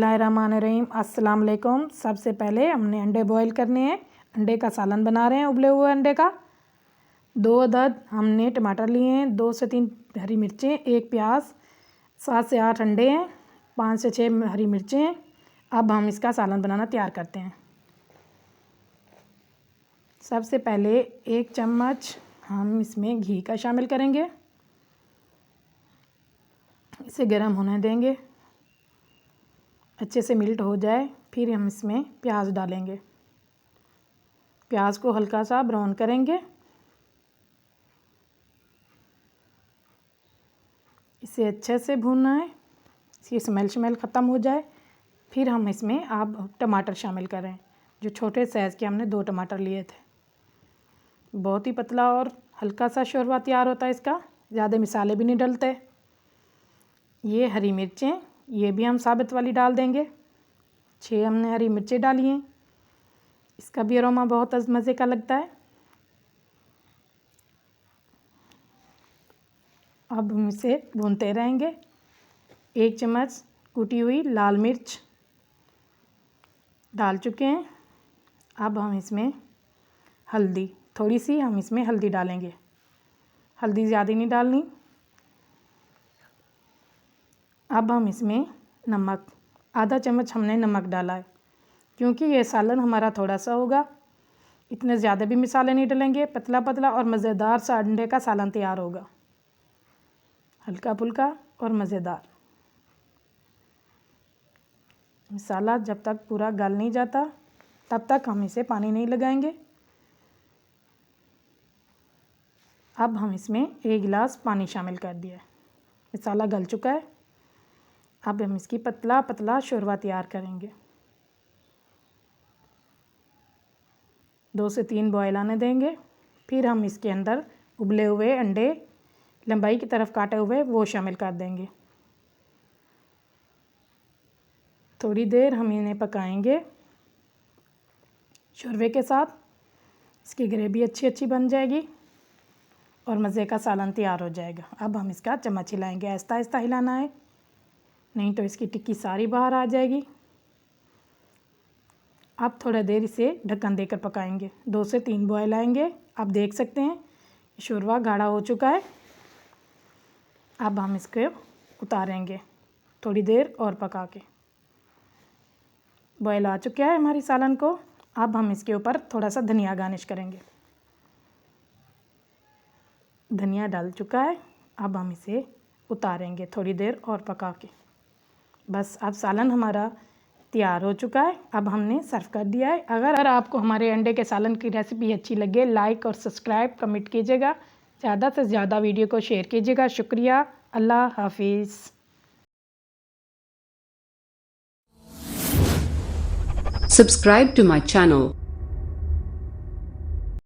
बिस्मिल्लाहिर्रहमानिर्रहीम। अस्सलाम वालेकुम। सबसे पहले हमने अंडे बॉईल करने हैं। अंडे का सालन बना रहे हैं उबले हुए अंडे का। 2 अदद हमने टमाटर लिए हैं, 2 से 3 हरी मिर्चें, 1 प्याज, 7 से 8 अंडे हैं, 5 से 6 हरी मिर्चें हैं। अब हम इसका सालन बनाना तैयार करते हैं। सबसे पहले 1 चम्मच हम इसमें घी का शामिल करेंगे। इसे गर्म होने देंगे, अच्छे से मिल्ट हो जाए। फिर हम इसमें प्याज डालेंगे। प्याज को हल्का सा ब्राउन करेंगे। इसे अच्छे से भूनना है, इसकी स्मेल ख़त्म हो जाए। फिर हम इसमें आप टमाटर शामिल करें। जो छोटे साइज़ के हमने 2 टमाटर लिए थे। बहुत ही पतला और हल्का सा शोरबा तैयार होता है इसका, ज़्यादा मसाले भी नहीं डलते। ये हरी मिर्चें, ये भी हम साबित वाली डाल देंगे। 6 हमने हरी मिर्चें डाली हैं, इसका भी अरोमा बहुत मज़े का लगता है। अब हम इसे भूनते रहेंगे। 1 चम्मच कुटी हुई लाल मिर्च डाल चुके हैं। अब हम इसमें हल्दी, थोड़ी सी हम इसमें हल्दी डालेंगे। हल्दी ज़्यादा नहीं डालनी। अब हम इसमें नमक, आधा चम्मच हमने नमक डाला है, क्योंकि ये सालन हमारा थोड़ा सा होगा। इतने ज़्यादा भी मसाले नहीं डलेंगे, पतला पतला और मज़ेदार सा अंडे का सालन तैयार होगा, हल्का फुल्का और मज़ेदार। मसाला जब तक पूरा गल नहीं जाता तब तक हम इसे पानी नहीं लगाएंगे। अब हम इसमें 1 गिलास पानी शामिल कर दिया है। मसाला गल चुका है। अब हम इसकी पतला पतला शोरबा तैयार करेंगे। 2 से 3 बॉयल आने देंगे। फिर हम इसके अंदर उबले हुए अंडे लंबाई की तरफ काटे हुए वो शामिल कर देंगे। थोड़ी देर हम इन्हें पकाएंगे शोरबे के साथ। इसकी ग्रेवी अच्छी बन जाएगी और मज़े का सालन तैयार हो जाएगा। अब हम इसका चम्मच हिलाएंगे, आहिस्ता आहिस्ता हिलाना है, नहीं तो इसकी टिक्की सारी बाहर आ जाएगी। अब थोड़ा देर इसे ढक्कन देकर पकाएंगे। 2 से 3 बॉयल आएंगे। आप देख सकते हैं शोरबा गाढ़ा हो चुका है। अब हम इसको उतारेंगे, थोड़ी देर और पका के। बॉयल आ चुका है हमारी सालन को। अब हम इसके ऊपर थोड़ा सा धनिया गार्निश करेंगे। धनिया डाल चुका है। अब हम इसे उतारेंगे थोड़ी देर और पका के। बस अब सालन हमारा तैयार हो चुका है। अब हमने सर्व कर दिया है। अगर आपको हमारे अंडे के सालन की रेसिपी अच्छी लगे, लाइक और सब्सक्राइब कमेंट कीजिएगा। ज़्यादा से ज़्यादा वीडियो को शेयर कीजिएगा। शुक्रिया। अल्लाह हाफिज़। Subscribe to my channel.